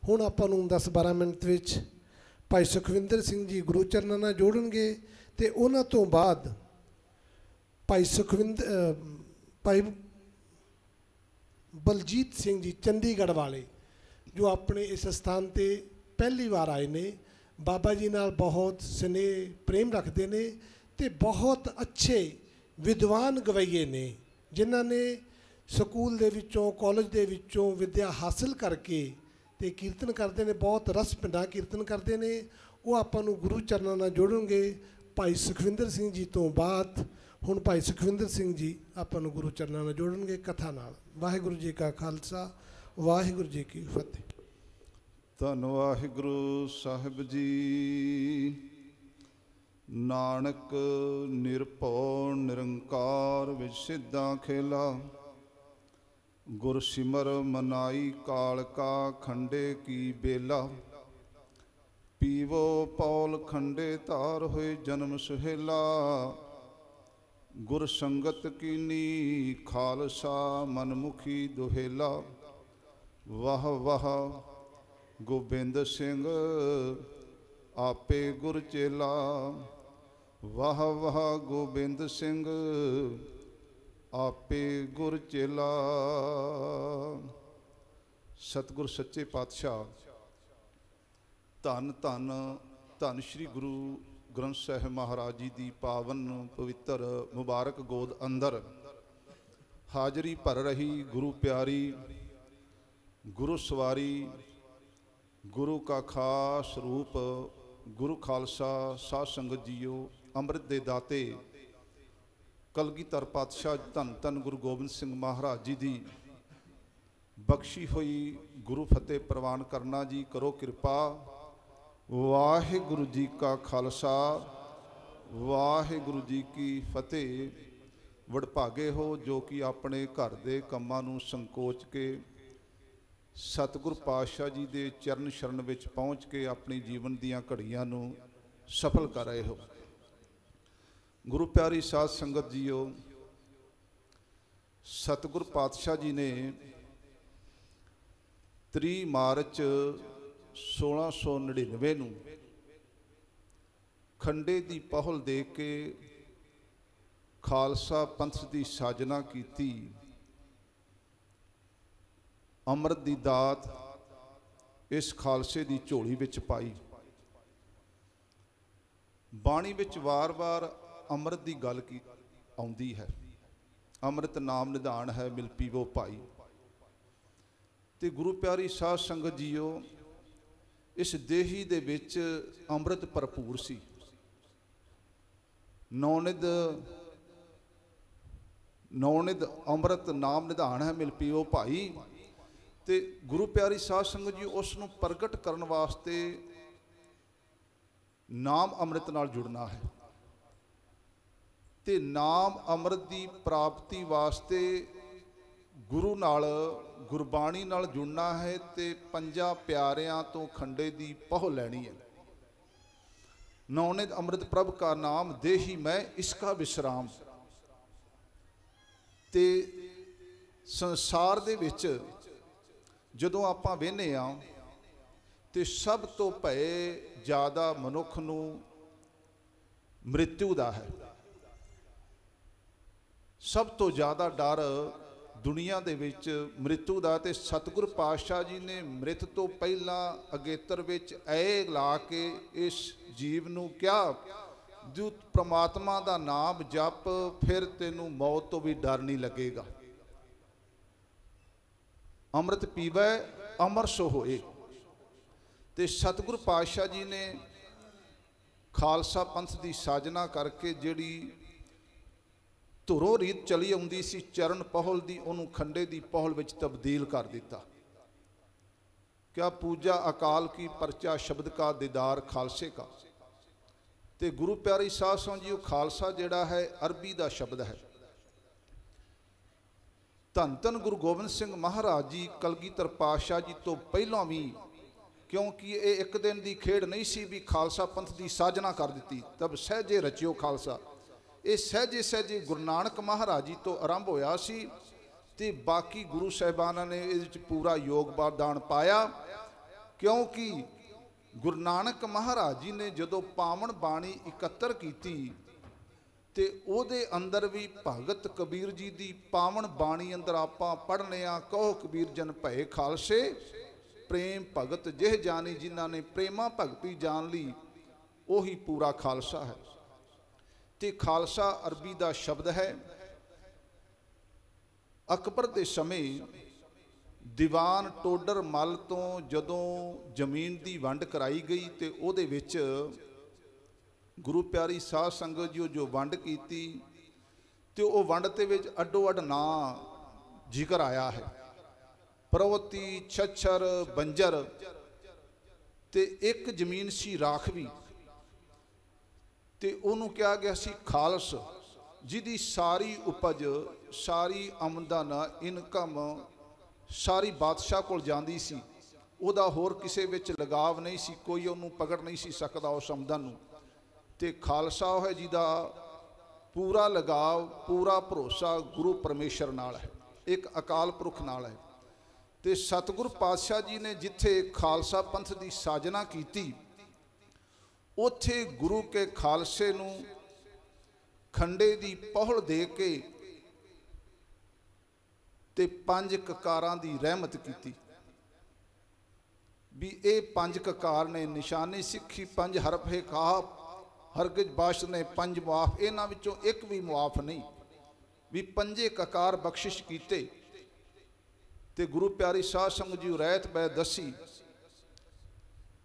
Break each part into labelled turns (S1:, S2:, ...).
S1: ਹੁਣ ਆਪਾਂ ਨੂੰ 10-12 ਮਿੰਟ ਵਿੱਚ ਭਾਈ ਸੁਖਵਿੰਦਰ ਸਿੰਘ ਜੀ ਗੁਰੂ ਚਰਨਾਂ ਨਾਲ ਜੋੜਨਗੇ ਤੇ ਉਹਨਾਂ ਤੋਂ ਬਾਅਦ ਭਾਈ ਬਲਜੀਤ ਸਿੰਘ ਜੀ ਚੰਡੀਗੜ੍ਹ ਵਾਲੇ ਜੋ ਆਪਣੇ ਇਸ ਸਥਾਨ ਤੇ ਪਹਿਲੀ ਵਾਰ ਆਏ ਨੇ, ਬਾਬਾ ਜੀ ਨਾਲ ਬਹੁਤ ਸਨੇਹ ਪ੍ਰੇਮ ਰੱਖਦੇ ਨੇ ਤੇ बहुत अच्छे विद्वान गवैये ने जिन्हों ने स्कूल दे विचों कॉलेज दे विचों विद्या हासिल करके ते कीर्तन करते हैं, बहुत रस पिंडा कीर्तन करते हैं। वो आपां नूं गुरु चरणों नाल जोड़नगे भाई सुखविंदर सिंह जी तो बाद। हुण भाई सुखविंदर सिंह जी आपां नूं गुरु चरणों नाल जोड़नगे कथा नाल। वाहिगुरू जी का खालसा वाहिगुरू जी की फतेह।
S2: धन वाहिगुरू साहिब जी। नानक निरभौ निरंकार विच सिद्धा खेला, गुर सिमर मनाई काल का खंडे की बेला। पीवो पौल खंडे तार होए जन्म सुहेला, गुर संगत कीनी खालसा मनमुखी दुहेला। वाह वाह गोबिंद सिंह आपे गुर चेला, वाह वाह गोबिंद सिंह आपे गुर चेला। सतगुर सच्चे पातशाह धन धन धन श्री गुरु ग्रंथ साहिब महाराज जी की पावन पवित्र मुबारक गोद अंदर हाजरी भर रही गुरु प्यारी गुरु सवारी गुरु का खास रूप गुरु खालसा साध संगत जीओ अमृत दे दाते कलगीधर पातशाह धन धन गुरु गोबिंद सिंह महाराज जी की बख्शी हुई गुरु फतेह प्रवान करना जी करो कृपा। वाहिगुरु जी का खालसा वाहिगुरु जी की फतेह। वडभागे हो जो कि अपने घर दे कम्मां नूं संकोच के सतगुरु पातशाह जी के चरण शरण विच पहुँच के अपनी जीवन दीयां घड़ियां नूं सफल कर रहे हो। गुरु प्यारी साध संगत जीओ, सतगुरु पातशाह जी ने 3 मार्च 1699 नूं खंडे की पहल दे के खालसा पंथ की साजना की। अमृत की दात इस खालसे की झोली विच पाई। बाणी विच वार वार अमृत की गल की आउंदी है। अमृत नाम निधान है मिल पीवो भाई। ते गुरु प्यारी साध संगत जीओ, इस देही दे विच अमृत भरपूर सी। नौनिध नौनिध अमृत नाम निधान है मिल पीवो भाई। ते गुरु प्यारी साध संगत जी उसनूं प्रगट करन वास्ते नाम अमृत नाल जुड़ना है ते नाम अमृत की प्राप्ति वास्ते गुरु नाल गुरबाणी नाल जुड़ना है ते 5 प्यारियां तो खंडे की पह लैनी है। नौनिध अमृत प्रभ का नाम देही मैं इसका विश्राम। ते संसार दे विच जदों आपां वेहने आ ते सब तो भय ज़्यादा मनुख नूं मृत्यु दा है। सब तो ज़्यादा डर दुनिया दे विच मृत्यु दा। ते सतगुरु पातशाह जी ने मृत तो पहला अगेतर विच ऐ ला के इस जीव नूं क्या जो परमात्मा दा नाम जप फिर तेनू मौत तो भी डर नहीं लगेगा। अमृत पीवै अमर सो होए। ते सतगुरु पातशाह जी ने खालसा पंथ की साजना करके जिहड़ी धुरों रीत चली आउंदी सी चरण पहल दी, उन्होंने खंडे की पहल विच तब्दील कर दिता। क्या पूजा अकाल की परचा शब्द का दीदार खालसे का। ते गुरु प्यारी साध संगत जी खालसा जिहड़ा है अरबी का शब्द है। धन धन गुरु गोबिंद सिंह महाराज जी कलगीधर पातशाह जी तो पहलों भी, क्योंकि ये एक दिन की खेड़ नहीं सी भी खालसा पंथ की साजना कर दी। तब सहजे रचियो खालसा। ये सहजे सहजे गुरु नानक महाराज जी तो आरंभ होया सी ते बाकी गुरु साहिबाना ने इस पूरा योगदान पाया क्योंकि गुरु नानक महाराज जी ने जदों पावन बाणी इकत्तर कीती ते ओदे अंदर भी भगत कबीर जी दी पावन बाणी अंदर आपां पढ़ने आ, कहो कबीर जन भए खालसे प्रेम भगत जिह जानी, जिन्हां ने प्रेमा भगती जान ली ओही पूरा खालसा है। ते खालसा अरबी दा शब्द है। अकबर दे समय दीवान टोडर मल तो जदों जमीन की वंड कराई गई तो उहदे विच गुरु प्यारी साध संगत जी जो वंड की तो वह वंड ते विच अड्डो अड नां जिक्र आया है, प्रवती छछर बंजर ते एक जमीन सी राखवी ते उन्होंने कहा गया सी खालस, जिहदी सारी उपज सारी आमदन इनकम सारी बादशाह कोल जांदी सी, उहदा होर किसे विच लगाव नहीं सी, कोई उन्होंने पकड़ नहीं सी सकदा उस आमदन नूं। ते खालसा है जिहदा पूरा लगाव पूरा भरोसा गुरु परमेश्वर नाल है, एक अकाल पुरख नाल है। ते सतगुरु पातशाह जी ने जिथे खालसा पंथ की साजना की उत्थे गुरु के खालसे नूं खंडे की पहल दे के ते 5 ककारां दी रहमत की भी ये 5 ककार ने निशानी सिखी 5 हरफ है कहा हरगिज बाश ने 5 मुआफ, इन्हां विचों एक भी मुआफ नहीं भी 5 ककार बख्शिश कीते ते गुरु प्यारी साध संगत जी रहत बै दसी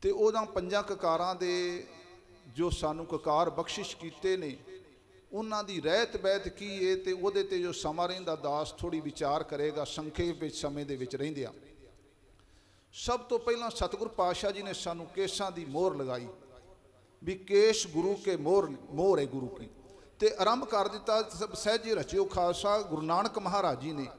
S2: ते उहदां 5 ककारां दे जो सानू ककार बख्शिश कीते ने उन्हां दी रहत बैत की है ते उहदे ते जो समा रहिंदा दास थोड़ी विचार करेगा संखेप विच समय दे विच रहिंदियां। सब तो पहला सतगुरु पातशाह जी ने सानू केसां दी मोहर लगाई भी केश गुरु के मोहर है गुरु की ते आरंभ कर दिता सहजे रचियो खालसा गुरु नानक महाराज जी ने,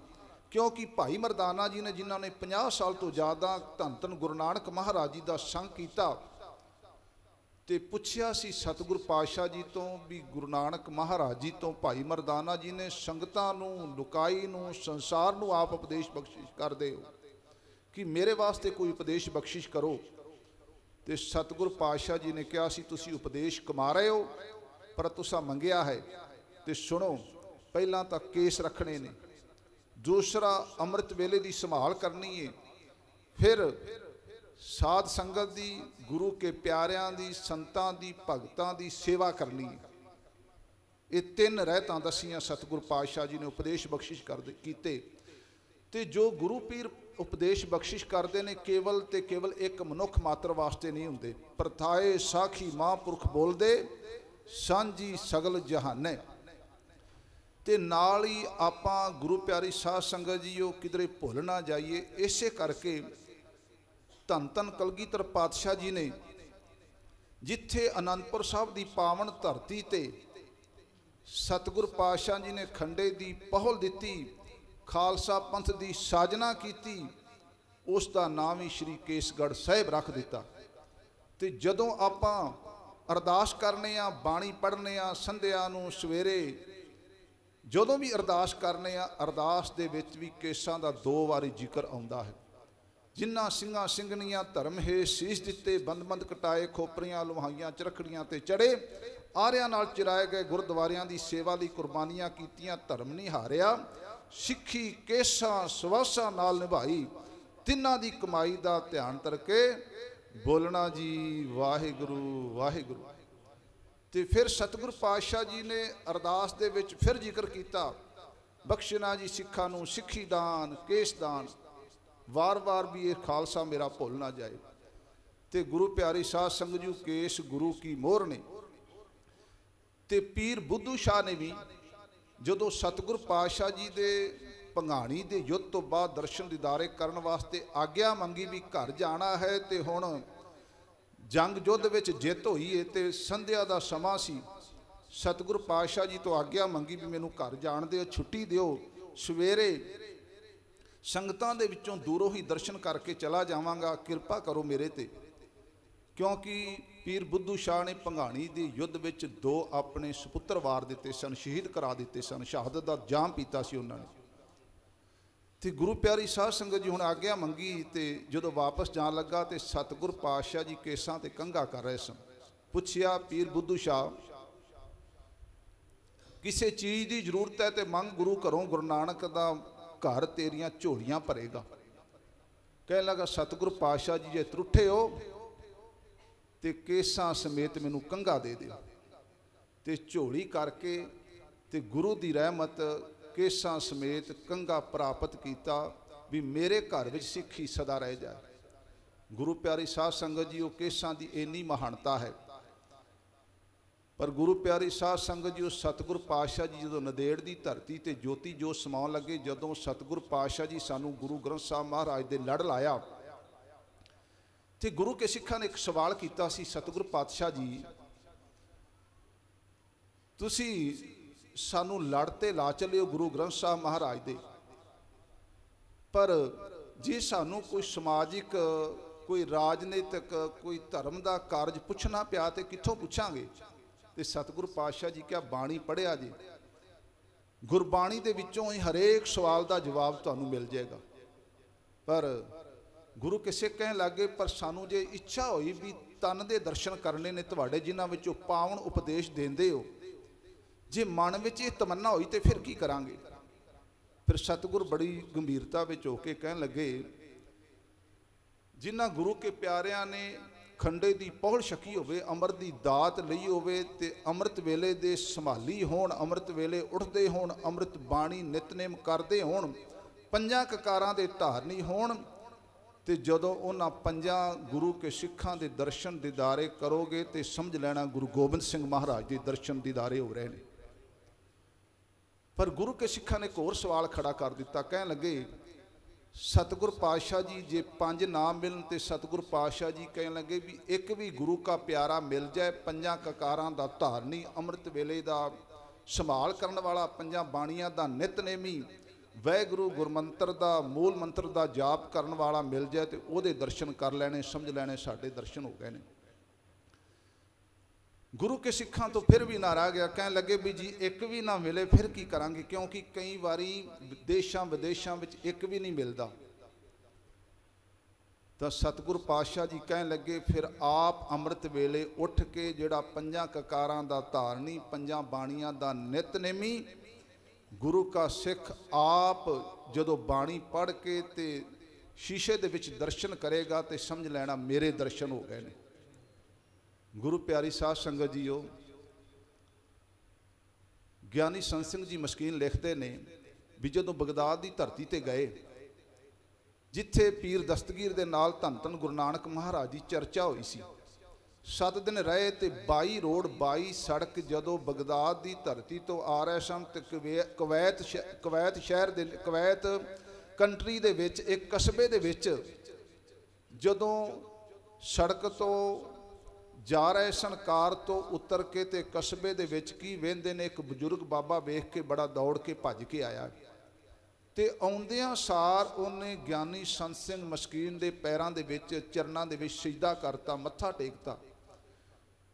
S2: क्योंकि भाई मरदाना जी ने जिन्होंने 50 साल तो ज़्यादा धन धन गुरु नानक महाराज जी का संग किया ते पुछया सी सतगुरु पातशाह जी तो भी गुरु नानक महाराज जी तो भाई मरदाना जी ने संगतां नूं लुकाई नूं संसार नूं आप उपदेश बख्शिश करदे हो कि मेरे वास्ते कोई उपदेश बख्शिश करो। तो सतगुरु पातशाह जी ने कहा सी तुसी उपदेश कमा रहे हो पर तुसा मंगिया है तो सुनो, पहला तो केस रखने ने, दूसरा अमृत वेले की संभाल करनी है, फिर साध संगत की गुरु के प्यारियां की संतां की भगतां की सेवा करनी है। ये 3 रहतां दसियां सतगुरु पातशाह जी ने उपदेश बख्शिश कीते ते जो गुरु पीर उपदेश बख्शिश करते हैं केवल ते केवल एक मनुख मात्र वास्ते नहीं होंगे, परथाए साखी महापुरख बोलते सांझी सगल जहाने ते नाल ही आपां गुरु प्यारी साध संगत जी किधरे भुल ना जाइए। इसे करके धन धन कलगीधर पातशाह जी ने जिथे आनंदपुर साहब की पावन धरती ते सतगुरु पातशाह जी ने खंडे की पहल दी, खालसा पंथ की साजना की, उसका नाम ही श्री केसगढ़ साहिब रख दिता। तो जदों आपां अरदास करने आ बाणी पढ़ने आ संध्या नूं सवेरे जदों भी अरदास करने आ अरदास दे विच भी केसां दा 2 वारी जिक्र आउंदा है। जिन्ना सिंघां सिंघणियां धर्म है शीश दिते बंद बंद कटाए खोपरियां लुहाइयां चरखड़ियां ते चढ़े आरियां नाल चिराए गए गुरुद्वारियां दी सेवा लई कुर्बानियां कीतियां धर्म नहीं हारिया सिੱਖੀ केसां सवासां नाल निभाई तिन्हां दी कमाई दा ध्यान करके बोलना जी वाहिगुरु वाहिगुरु। तो फिर सतगुरु पातशाह जी ने अरदास दे विच फिर जिक्र किया बख्शना जी सिखां नूं सिੱਖੀ दान केस दान, वार वार भी ये खालसा मेरा भुल ना जाए। तो गुरु प्यारी साध संगत जी केस गुरु की मोहर ने ते पीर बुद्धू शाह ने भी जदों सतगुरु पातशाह जी दे भंगाणी दे युद्ध तो बाद दर्शन दीदारे करन वास्ते आग्या मंगी भी घर जाना है तो हुण जंग युद्ध विच जित होई है तो संध्या दा समा सी, सतगुरु पातशाह जी तो आग्या मंगी भी मैनूं घर जाण दिओ छुट्टी दिओ, सवेरे संगतां दे विचों दूरों ही दर्शन करके चला जावांगा, किरपा करो मेरे ते। क्योंकि पीर बुद्धू शाह ने भंगाणी दे युद्ध विच 2 अपने सुपुत्र वार दिते सन, शहीद करा दिते सन, शहादत दा जाम पीता सी उन्होंने। ਤੇ ਗੁਰੂ ਪਿਆਰੀ ਸਾਧ ਸੰਗਤ ਜੀ ਹੁਣ ਆਗਿਆ ਮੰਗੀ ਤੇ ਜਦੋਂ ਵਾਪਸ ਜਾਣ ਲੱਗਾ ਤੇ ਸਤਿਗੁਰ ਪਾਤਸ਼ਾਹ ਜੀ ਕੇਸਾਂ ਤੇ ਕੰਘਾ ਕਰ ਰਹੇ ਸਨ। ਪੁੱਛਿਆ, ਪੀਰ ਬੁੱਧੂ ਸ਼ਾਹ ਕਿਸੇ ਚੀਜ਼ ਦੀ ਜ਼ਰੂਰਤ ਹੈ ਤੇ ਮੰਗ ਗੁਰੂ ਘਰੋਂ, ਗੁਰੂ ਨਾਨਕ ਦਾ ਘਰ ਤੇਰੀਆਂ ਝੋਲੀਆਂ ਭਰੇਗਾ। ਕਹਿਣ ਲੱਗਾ, ਸਤਿਗੁਰ ਪਾਤਸ਼ਾਹ ਜੀ ਜੇ ਤਰੁੱਠੇ ਹੋ ਤੇ ਕੇਸਾਂ ਸਮੇਤ ਮੈਨੂੰ ਕੰਘਾ ਦੇ ਦਿਓ। ਤੇ ਝੋਲੀ ਕਰਕੇ ਤੇ ਗੁਰੂ ਦੀ ਰਹਿਮਤ ਕੇਸਾਂ ਸਮੇਤ ਕੰਘਾ ਪ੍ਰਾਪਤ ਕੀਤਾ ਵੀ ਮੇਰੇ ਘਰ ਵਿੱਚ ਸਿੱਖੀ ਸਦਾ ਰਹਿ ਜਾਏ। ਗੁਰੂ ਪਿਆਰੀ ਸਾਧ ਸੰਗਤ ਜੀ, ਉਹ ਕੇਸਾਂ ਦੀ ਇੰਨੀ ਮਹਾਨਤਾ ਹੈ। ਪਰ ਗੁਰੂ ਪਿਆਰੀ ਸਾਧ ਸੰਗਤ ਜੀ, ਉਹ ਸਤਿਗੁਰ ਪਾਤਸ਼ਾਹ ਜੀ ਜਦੋਂ ਨੰਦੇੜ ਦੀ ਧਰਤੀ ਤੇ ਜੋਤੀ ਜੋਤ ਸਮਾਉਣ ਲੱਗੇ, ਜਦੋਂ ਸਤਿਗੁਰ ਪਾਤਸ਼ਾਹ ਜੀ ਸਾਨੂੰ ਗੁਰੂ ਗ੍ਰੰਥ ਸਾਹਿਬ ਮਹਾਰਾਜ ਦੇ ਲੜ ਲਾਇਆ ਤੇ ਗੁਰੂ ਕੇ ਸਿੱਖਾਂ ਨੇ ਇੱਕ ਸਵਾਲ ਕੀਤਾ ਸੀ, ਸਤਿਗੁਰ ਪਾਤਸ਼ਾਹ ਜੀ ਤੁਸੀਂ ਸਾਨੂੰ ਲੜ ਤੇ ਲਾ ਚੱਲਿਓ ਗੁਰੂ ਗ੍ਰੰਥ ਸਾਹਿਬ ਮਹਾਰਾਜ ਦੇ, ਪਰ ਜੇ ਸਾਨੂੰ ਕੋਈ ਸਮਾਜਿਕ, ਕੋਈ ਰਾਜਨੀਤਿਕ, ਕੋਈ ਧਰਮ ਦਾ ਕਾਰਜ ਪੁੱਛਣਾ ਪਿਆ ਤੇ ਕਿੱਥੋਂ ਪੁੱਛਾਂਗੇ? ਤੇ ਸਤਿਗੁਰੂ ਪਾਤਸ਼ਾਹ ਜੀ ਕਿਹਾ, ਬਾਣੀ ਪੜ੍ਹਿਆ ਜੀ, ਗੁਰਬਾਣੀ ਦੇ ਵਿੱਚੋਂ ਹੀ ਹਰੇਕ ਸਵਾਲ ਦਾ ਜਵਾਬ ਤੁਹਾਨੂੰ ਮਿਲ ਜਾਏਗਾ। ਪਰ ਗੁਰੂ ਕਿਸੇ ਕਹਿਣ ਲੱਗੇ, ਪਰ ਸਾਨੂੰ ਜੇ ਇੱਛਾ ਹੋਈ ਵੀ ਤਨ ਦੇ ਦਰਸ਼ਨ ਕਰਨੇ ਨੇ ਤੁਹਾਡੇ, ਜਿਨ੍ਹਾਂ ਵਿੱਚੋਂ ਪਾਵਨ ਉਪਦੇਸ਼ ਦਿੰਦੇ ਹੋ, ਜੇ ਮਨ ਵਿੱਚ ਇਹ ਤਮੰਨਾ ਹੋਈ ਤੇ ਫਿਰ ਕੀ ਕਰਾਂਗੇ? ਫਿਰ ਸਤਿਗੁਰ ਬੜੀ ਗੰਭੀਰਤਾ ਵਿੱਚ ਹੋ ਕੇ ਕਹਿਣ ਲੱਗੇ, ਜਿਨ੍ਹਾਂ ਗੁਰੂ ਕੇ ਪਿਆਰਿਆਂ ਨੇ ਖੰਡੇ ਦੀ ਪਹੁਲ ਛਕੀ ਹੋਵੇ, ਅੰਮ੍ਰਿਤ ਦੀ ਦਾਤ ਲਈ ਹੋਵੇ ਤੇ ਅੰਮ੍ਰਿਤ ਵੇਲੇ ਦੇ ਸੰਭਾਲੀ ਹੋਣ, ਅੰਮ੍ਰਿਤ ਵੇਲੇ ਉੱਠਦੇ ਹੋਣ, ਅੰਮ੍ਰਿਤ ਬਾਣੀ ਨਿਤਨੇਮ ਕਰਦੇ ਹੋਣ, ਪੰਜਾਂ ਕਕਾਰਾਂ ਦੇ ਧਾਰਨੀ ਹੋਣ, ਤੇ ਜਦੋਂ ਉਹਨਾਂ ਪੰਜਾਂ ਗੁਰੂ ਕੇ ਸਿੱਖਾਂ ਦੇ ਦਰਸ਼ਨ ਦੀਦਾਰੇ ਕਰੋਗੇ ਤੇ ਸਮਝ ਲੈਣਾ ਗੁਰੂ ਗੋਬਿੰਦ ਸਿੰਘ ਮਹਾਰਾਜ ਦੇ ਦਰਸ਼ਨ ਦੀਦਾਰੇ ਹੋ ਰਹੇ ਨੇ। ਪਰ ਗੁਰੂ ਕੇ ਸਿੱਖਾਂ ਨੇ ਇੱਕ ਹੋਰ ਸਵਾਲ ਖੜਾ ਕਰ ਦਿੱਤਾ। ਕਹਿਣ ਲੱਗੇ, ਸਤਿਗੁਰ ਪਾਤਸ਼ਾਹ ਜੀ ਜੇ ਪੰਜ ਨਾਮ ਮਿਲਣ ਤੇ ਸਤਿਗੁਰ ਪਾਤਸ਼ਾਹ ਜੀ ਕਹਿਣ ਲੱਗੇ ਵੀ ਇੱਕ ਵੀ ਗੁਰੂ ਕਾ ਪਿਆਰਾ ਮਿਲ ਜਾਏ, ਪੰਜਾਂ ਕਕਾਰਾਂ ਦਾ ਧਾਰਨੀ, ਅੰਮ੍ਰਿਤ ਵੇਲੇ ਦਾ ਸੰਭਾਲ ਕਰਨ ਵਾਲਾ, ਪੰਜਾਂ ਬਾਣੀਆਂ ਦਾ ਨਿਤਨੇਮੀ, ਵਾਹਿਗੁਰੂ ਗੁਰਮੰਤਰ ਦਾ ਮੂਲ ਮੰਤਰ ਦਾ ਜਾਪ ਕਰਨ ਵਾਲਾ ਮਿਲ ਜਾਏ ਤੇ ਉਹਦੇ ਦਰਸ਼ਨ ਕਰ ਲੈਣੇ, ਸਮਝ ਲੈਣੇ ਸਾਡੇ ਦਰਸ਼ਨ ਹੋ ਗਏ ਨੇ। ਗੁਰੂ ਕੇ ਸਿੱਖਾਂ ਤੋਂ ਫਿਰ ਵੀ ਨਾਰਾ ਗਿਆ। ਕਹਿਣ ਲੱਗੇ ਵੀ ਜੀ ਇੱਕ ਵੀ ਨਾ ਮਿਲੇ ਫਿਰ ਕੀ ਕਰਾਂਗੇ, ਕਿਉਂਕਿ ਕਈ ਵਾਰੀ ਦੇਸ਼ਾਂ ਵਿਦੇਸ਼ਾਂ ਵਿੱਚ ਇੱਕ ਵੀ ਨਹੀਂ ਮਿਲਦਾ। ਤਾਂ ਸਤਿਗੁਰ ਪਾਤਸ਼ਾਹ ਜੀ ਕਹਿਣ ਲੱਗੇ, ਫਿਰ ਆਪ ਅੰਮ੍ਰਿਤ ਵੇਲੇ ਉੱਠ ਕੇ ਜਿਹੜਾ ਪੰਜਾਂ ਕਕਾਰਾਂ ਦਾ ਧਾਰਨੀ, ਪੰਜਾਂ ਬਾਣੀਆਂ ਦਾ ਨਿਤਨੇਮੀ ਗੁਰੂ ਕਾ ਸਿੱਖ ਆਪ ਜਦੋਂ ਬਾਣੀ ਪੜ੍ਹ ਕੇ ਤੇ ਸ਼ੀਸ਼ੇ ਦੇ ਵਿੱਚ ਦਰਸ਼ਨ ਕਰੇਗਾ ਤੇ ਸਮਝ ਲੈਣਾ ਮੇਰੇ ਦਰਸ਼ਨ ਹੋ ਗਏ ਨੇ। ਗੁਰੂ ਪਿਆਰੀ ਸਾਧ ਸੰਗਤ ਜੀਓ, ਗਿਆਨੀ ਸੰਤ ਸਿੰਘ ਜੀ ਮਸਕੀਨ ਲਿਖਦੇ ਨੇ ਵੀ ਜਦੋਂ ਬਗਦਾਦ ਦੀ ਧਰਤੀ ਤੇ ਗਏ, ਜਿੱਥੇ ਪੀਰ ਦਸਤਗੀਰ ਦੇ ਨਾਲ ਧੰਨ ਧੰਨ ਗੁਰੂ ਨਾਨਕ ਮਹਾਰਾਜ ਦੀ ਚਰਚਾ ਹੋਈ ਸੀ, 7 ਦਿਨ ਰਹੇ ਤੇ 22 ਰੋਡ 22 ਸੜਕ ਜਦੋਂ ਬਗਦਾਦ ਦੀ ਧਰਤੀ ਤੋਂ ਆ ਰਹੇ ਸਨ ਤੇ ਕੁਵੈਤ ਸ਼ਹਿਰ ਦੇ, ਕੁਵੈਤ ਕੰਟਰੀ ਦੇ ਵਿੱਚ ਇੱਕ ਕਸਬੇ ਦੇ ਵਿੱਚ ਜਦੋਂ ਸੜਕ ਤੋਂ ਜਾ ਰਹੇ ਸਨ, ਕਾਰ ਤੋਂ ਉਤਰ ਕੇ ਤੇ ਕਸਬੇ ਦੇ ਵਿੱਚ ਕੀ ਵੇਂਦੇ ਨੇ, ਇੱਕ ਬਜ਼ੁਰਗ ਬਾਬਾ ਵੇਖ ਕੇ ਬੜਾ ਦੌੜ ਕੇ ਭੱਜ ਕੇ ਆਇਆ ਤੇ ਆਉਂਦਿਆਂ ਸਾਰ ਉਹਨੇ ਗਿਆਨੀ ਸੰਤ ਸਿੰਘ ਮਸਕੀਨ ਦੇ ਪੈਰਾਂ ਦੇ ਵਿੱਚ, ਚਰਨਾਂ ਦੇ ਵਿੱਚ ਸਿਜਦਾ ਕਰਤਾ, ਮੱਥਾ ਟੇਕਤਾ।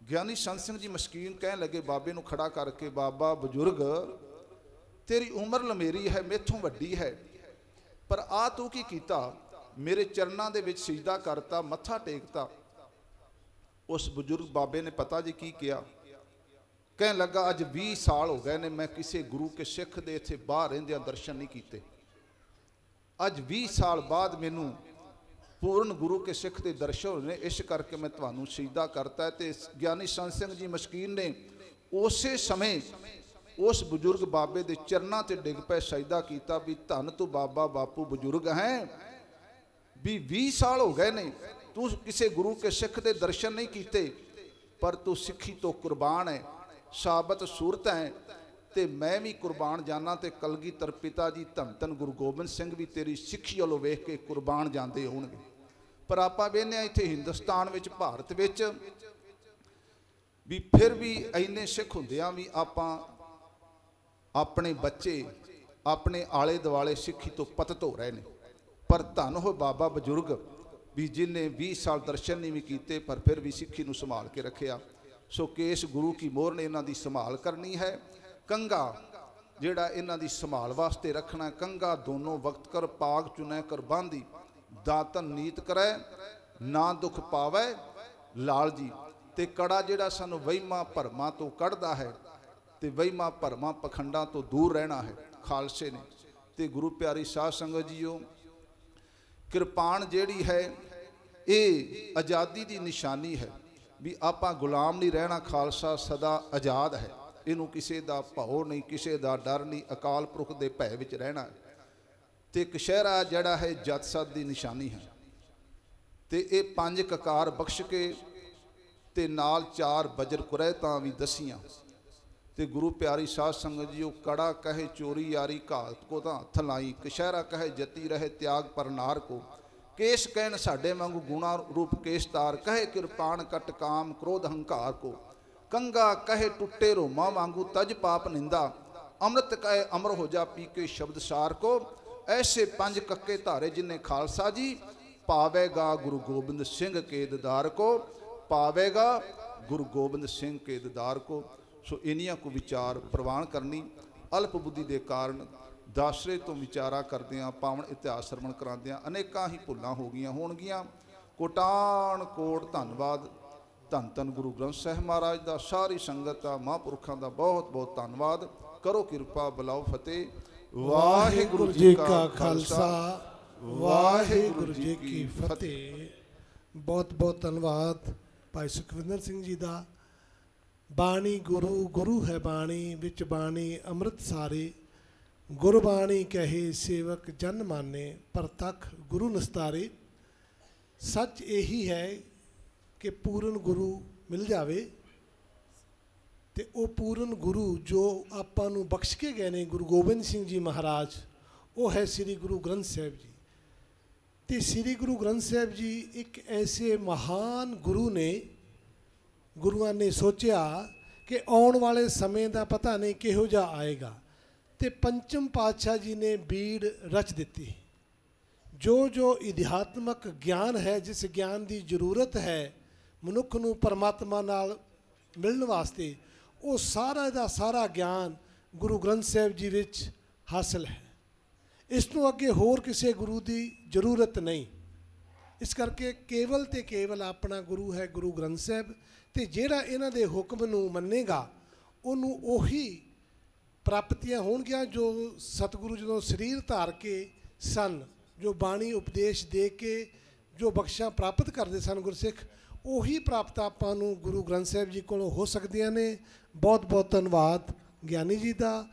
S2: ਗਿਆਨੀ ਸੰਤ ਸਿੰਘ ਜੀ ਮਸਕੀਨ ਕਹਿਣ ਲੱਗੇ ਬਾਬੇ ਨੂੰ ਖੜਾ ਕਰਕੇ, ਬਾਬਾ ਬਜ਼ੁਰਗ ਤੇਰੀ ਉਮਰ ਲੰਮੇਰੀ ਹੈ, ਮੈਥੋਂ ਵੱਡੀ ਹੈ, ਪਰ ਆ ਤੂੰ ਕੀ ਕੀਤਾ? ਮੇਰੇ ਚਰਨਾਂ ਦੇ ਵਿੱਚ ਸਿਜਦਾ ਕਰਤਾ, ਮੱਥਾ ਟੇਕਤਾ। ਉਸ ਬਜ਼ੁਰਗ ਬਾਬੇ ਨੇ ਪਤਾ ਜੀ ਕੀ ਕਿਹਾ? ਕਹਿਣ ਲੱਗਾ, ਅੱਜ 20 ਸਾਲ ਹੋ ਗਏ ਨੇ ਮੈਂ ਕਿਸੇ ਗੁਰੂ ਕੇ ਸਿੱਖ ਦੇ ਇੱਥੇ ਬਾਹਰ ਰਹਿੰਦਿਆਂ ਦਰਸ਼ਨ ਨਹੀਂ ਕੀਤੇ। ਅੱਜ 20 ਸਾਲ ਬਾਅਦ ਮੈਨੂੰ ਪੂਰਨ ਗੁਰੂ ਕੇ ਸਿੱਖ ਦੇ ਦਰਸ਼ਨ ਹੋਏ ਨੇ, ਇਸ ਕਰਕੇ ਮੈਂ ਤੁਹਾਨੂੰ ਸਿਜਦਾ ਕਰਤਾ। ਤੇ ਗਿਆਨੀ ਸੰਤ ਸਿੰਘ ਜੀ ਮਸਕੀਨ ਨੇ ਉਸੇ ਸਮੇਂ ਉਸ ਬਜ਼ੁਰਗ ਬਾਬੇ ਦੇ ਚਰਨਾਂ ਤੇ ਡਿੱਗ ਪਏ, ਸਜਦਾ ਕੀਤਾ ਵੀ ਧੰਨ ਤੂੰ ਬਾਬਾ ਬਾਪੂ ਬਜ਼ੁਰਗ ਹੈ, ਵੀ 20 ਸਾਲ ਹੋ ਗਏ ਨੇ ਤੂੰ ਕਿਸੇ ਗੁਰੂ ਕੇ ਸਿੱਖ ਦੇ ਦਰਸ਼ਨ ਨਹੀਂ ਕੀਤੇ, ਪਰ ਤੂੰ ਸਿੱਖੀ ਤੋਂ ਕੁਰਬਾਨ ਹੈ, ਸਾਬਤ ਸੂਰਤ ਹੈ ਤੇ ਮੈਂ ਵੀ ਕੁਰਬਾਨ ਜਾਣਾ ਤੇ ਕਲਗੀਧਰ ਪਿਤਾ ਜੀ ਧੰਨ ਧੰਨ ਗੁਰੂ ਗੋਬਿੰਦ ਸਿੰਘ ਵੀ ਤੇਰੀ ਸਿੱਖੀ ਵੱਲੋਂ ਵੇਖ ਕੇ ਕੁਰਬਾਨ ਜਾਂਦੇ ਹੋਣਗੇ। ਪਰ ਆਪਾਂ ਵੇਖਦੇ ਹਾਂ ਇੱਥੇ ਹਿੰਦੁਸਤਾਨ ਵਿੱਚ, ਭਾਰਤ ਵਿੱਚ ਵੀ ਫਿਰ ਵੀ ਇੰਨੇ ਸਿੱਖ ਹੁੰਦਿਆਂ ਵੀ ਆਪਾਂ ਆਪਣੇ ਬੱਚੇ ਆਪਣੇ ਆਲੇ ਦੁਆਲੇ ਸਿੱਖੀ ਤੋਂ ਪਤਿਤ ਹੋ ਰਹੇ ਨੇ। ਪਰ ਧੰਨ ਹੋ ਬਾਬਾ ਬਜ਼ੁਰਗ ਵੀ ਜਿਹਨੇ 20 ਸਾਲ ਦਰਸ਼ਨ ਨਹੀਂ ਵੀ ਕੀਤੇ ਪਰ ਫਿਰ ਵੀ ਸਿੱਖੀ ਨੂੰ ਸੰਭਾਲ ਕੇ ਰੱਖਿਆ। ਸੋ ਕੇਸ ਗੁਰੂ ਕੀ ਮੋਹਰ ਨੇ ਇਹਨਾਂ ਦੀ ਸੰਭਾਲ ਕਰਨੀ ਹੈ। ਕੰਘਾ ਜਿਹੜਾ ਇਹਨਾਂ ਦੀ ਸੰਭਾਲ ਵਾਸਤੇ ਰੱਖਣਾ। ਕੰਗਾ ਦੋਨੋਂ ਵਕਤ ਕਰ ਪਾਗ ਚੁਨੈ ਕਰ ਬਾਂਦੀ, ਦਾਤਨ ਨੀਤ ਕਰੈ ਨਾ ਦੁੱਖ ਪਾਵੈ ਲਾਲ ਜੀ। ਤੇ ਕੜਾ ਜਿਹੜਾ ਸਾਨੂੰ ਵਹਿਮਾਂ ਭਰਮਾਂ ਤੋਂ ਕੱਢਦਾ ਹੈ ਤੇ ਵਹਿਮਾਂ ਭਰਮਾਂ ਪਖੰਡਾਂ ਤੋਂ ਦੂਰ ਰਹਿਣਾ ਹੈ ਖਾਲਸੇ ਨੇ। ਤੇ ਗੁਰੂ ਪਿਆਰੀ ਸਾਧ ਸੰਗਤ ਜੀਓ, ਕਿਰਪਾਨ ਜਿਹੜੀ ਹੈ ਇਹ ਆਜ਼ਾਦੀ ਦੀ ਨਿਸ਼ਾਨੀ ਹੈ ਵੀ ਆਪਾਂ ਗੁਲਾਮ ਨਹੀਂ ਰਹਿਣਾ। ਖਾਲਸਾ ਸਦਾ ਆਜ਼ਾਦ ਹੈ, ਇਹਨੂੰ ਕਿਸੇ ਦਾ ਭਉ ਨਹੀਂ, ਕਿਸੇ ਦਾ ਡਰ ਨਹੀਂ, ਅਕਾਲ ਪੁਰਖ ਦੇ ਭੈ ਵਿੱਚ ਰਹਿਣਾ ਹੈ। ਤੇ ਕਸ਼ਹਿਰਾ ਜਿਹੜਾ ਹੈ ਜੱਤ ਸੱਤ ਦੀ ਨਿਸ਼ਾਨੀ ਹੈ। ਤੇ ਇਹ 5 ਕਕਾਰ ਬਖਸ਼ ਕੇ ਤੇ ਨਾਲ 4 ਬਜਰ ਕੁਰੈਤਾਂ ਵੀ ਦਸੀਆਂ। ਤੇ ਗੁਰੂ ਪਿਆਰੀ ਸਾਧ ਸੰਗਤ ਜੀਓ, ਕੜਾ ਕਹੇ ਚੋਰੀ ਯਾਰੀ ਘਾਤ ਕੋ ਤਾਂ ਹੱਥ ਲਾਈ, ਕਸ਼ਹਿਰਾ ਕਹੇ ਜਤੀ ਰਹੇ ਤਿਆਗ ਪਰ ਨਾਰ ਕੋ, ਕੇਸ ਕਹਿਣ ਸਾਡੇ ਵਾਂਗੂ ਗੁਣਾ ਰੂਪ ਕੇਸ ਤਾਰ, ਕਹੇ ਕਿਰਪਾਨ ਕਟ ਕਾਮ ਕ੍ਰੋਧ ਹੰਕਾਰ ਕੋ, ਕੰਗਾ ਕਹੇ ਟੁੱਟੇ ਰੋਮਾ ਵਾਂਗੂ ਤਜ ਪਾਪ ਨਿੰਦਾ, ਅੰਮ੍ਰਿਤ ਕਹੇ ਅਮਰ ਹੋ ਜਾ ਪੀ ਕੇ ਸ਼ਬਦ ਸਾਰ ਕੋ। ਐਸੇ 5 ਕੱਕੇ ਧਾਰੇ ਜਿਨੇ ਖਾਲਸਾ ਜੀ, ਪਾਵੇਗਾ ਗੁਰੂ ਗੋਬਿੰਦ ਸਿੰਘ ਕੇ ਦੀਦਾਰ ਕੋ, ਪਾਵੇਗਾ ਗੁਰੂ ਗੋਬਿੰਦ ਸਿੰਘ ਕੇ ਦੀਦਾਰ ਕੋ। ਸੋ ਇਨੀਆਂ ਕੋ ਵਿਚਾਰ ਪ੍ਰਵਾਨ ਕਰਨੀ। ਅਲਪ ਬੁੱਧੀ ਦੇ ਕਾਰਨ ਦਾਸਰੇ ਤੋਂ ਵਿਚਾਰਾ ਕਰਦਿਆਂ ਪਾਵਨ ਇਤਿਹਾਸ ਸਰਵਣ ਕਰਾਉਂਦਿਆਂ ਅਨੇਕਾਂ ਹੀ ਭੁੱਲਾਂ ਹੋ ਗਈਆਂ ਹੋਣਗੀਆਂ। ਕੋਟਾਨ ਕੋਟ ਧੰਨਵਾਦ। ਧੰਨ ਧੰਨ ਗੁਰੂ ਗ੍ਰੰਥ ਸਾਹਿਬ ਮਹਾਰਾਜ ਦਾ, ਸਾਰੀ ਸੰਗਤ ਦਾ, ਮਹਾਂਪੁਰਖਾਂ ਦਾ ਬਹੁਤ ਬਹੁਤ ਧੰਨਵਾਦ। ਕਰੋ ਕਿਰਪਾ, ਬੁਲਾਓ ਫਤਿਹ। ਵਾਹਿਗੁਰੂ ਜੀ ਕਾ ਖਾਲਸਾ, ਵਾਹਿਗੁਰੂ ਜੀ ਕੀ ਫਤਿਹ।
S1: ਬਹੁਤ ਬਹੁਤ ਧੰਨਵਾਦ ਭਾਈ ਸੁਖਵਿੰਦਰ ਸਿੰਘ ਜੀ ਦਾ। ਬਾਣੀ ਗੁਰੂ, ਗੁਰੂ ਹੈ ਬਾਣੀ, ਵਿੱਚ ਬਾਣੀ ਅੰਮ੍ਰਿਤ ਸਾਰੇ, ਗੁਰਬਾਣੀ ਕਹੇ ਸੇਵਕ ਜਨ ਮਾਨੇ, ਪ੍ਰਤੱਖ ਗੁਰੂ ਨਿਸਤਾਰੇ। ਸੱਚ ਇਹੀ ਹੈ ਕਿ ਪੂਰਨ ਗੁਰੂ ਮਿਲ ਜਾਵੇ ਤੇ ਉਹ ਪੂਰਨ ਗੁਰੂ ਜੋ ਆਪਾਂ ਨੂੰ ਬਖਸ਼ ਕੇ ਗਏ ਨੇ ਗੁਰੂ ਗੋਬਿੰਦ ਸਿੰਘ ਜੀ ਮਹਾਰਾਜ, ਉਹ ਹੈ ਸ੍ਰੀ ਗੁਰੂ ਗ੍ਰੰਥ ਸਾਹਿਬ ਜੀ। ਤੇ ਸ੍ਰੀ ਗੁਰੂ ਗ੍ਰੰਥ ਸਾਹਿਬ ਜੀ ਇੱਕ ਐਸੇ ਮਹਾਨ ਗੁਰੂ ਨੇ, ਗੁਰੂਆਂ ਨੇ ਸੋਚਿਆ ਕਿ ਆਉਣ ਵਾਲੇ ਸਮੇਂ ਦਾ ਪਤਾ ਨਹੀਂ ਕਿਹੋ ਜਿਹਾ ਆਏਗਾ, ਤੇ ਪੰਚਮ ਪਾਤਸ਼ਾਹ ਜੀ ਨੇ ਬੀੜ ਰਚ ਦਿੱਤੀ। ਜੋ ਜੋ ਅਧਿਆਤਮਕ ਗਿਆਨ ਹੈ, ਜਿਸ ਗਿਆਨ ਦੀ ਜ਼ਰੂਰਤ ਹੈ ਮਨੁੱਖ ਨੂੰ ਪਰਮਾਤਮਾ ਨਾਲ ਮਿਲਣ ਵਾਸਤੇ, ਉਹ ਸਾਰਾ ਦਾ ਸਾਰਾ ਗਿਆਨ ਗੁਰੂ ਗ੍ਰੰਥ ਸਾਹਿਬ ਜੀ ਵਿੱਚ ਹਾਸਲ ਹੈ। ਇਸ ਤੋਂ ਅੱਗੇ ਹੋਰ ਕਿਸੇ ਗੁਰੂ ਦੀ ਜ਼ਰੂਰਤ ਨਹੀਂ। ਇਸ ਕਰਕੇ ਕੇਵਲ ਤੇ ਕੇਵਲ ਆਪਣਾ ਗੁਰੂ ਹੈ ਗੁਰੂ ਗ੍ਰੰਥ ਸਾਹਿਬ। ਤੇ ਜਿਹੜਾ ਇਹਨਾਂ ਦੇ ਹੁਕਮ ਨੂੰ ਮੰਨੇਗਾ ਉਹਨੂੰ ਉਹੀ ਪ੍ਰਾਪਤੀਆਂ ਹੋਣਗੀਆਂ ਜੋ ਸਤਿਗੁਰੂ ਜਦੋਂ ਸਰੀਰ ਧਾਰ ਕੇ ਸਨ, ਜੋ ਬਾਣੀ ਉਪਦੇਸ਼ ਦੇ ਕੇ ਜੋ ਬਖਸ਼ਾਂ ਪ੍ਰਾਪਤ ਕਰਦੇ ਸਨ ਗੁਰਸਿੱਖ, ਉਹੀ ਪ੍ਰਾਪਤ ਆਪਾਂ ਨੂੰ ਗੁਰੂ ਗ੍ਰੰਥ ਸਾਹਿਬ ਜੀ ਕੋਲੋਂ ਹੋ ਸਕਦੀਆਂ ਨੇ। ਬਹੁਤ ਬਹੁਤ ਧੰਨਵਾਦ ਗਿਆਨੀ ਜੀ ਦਾ।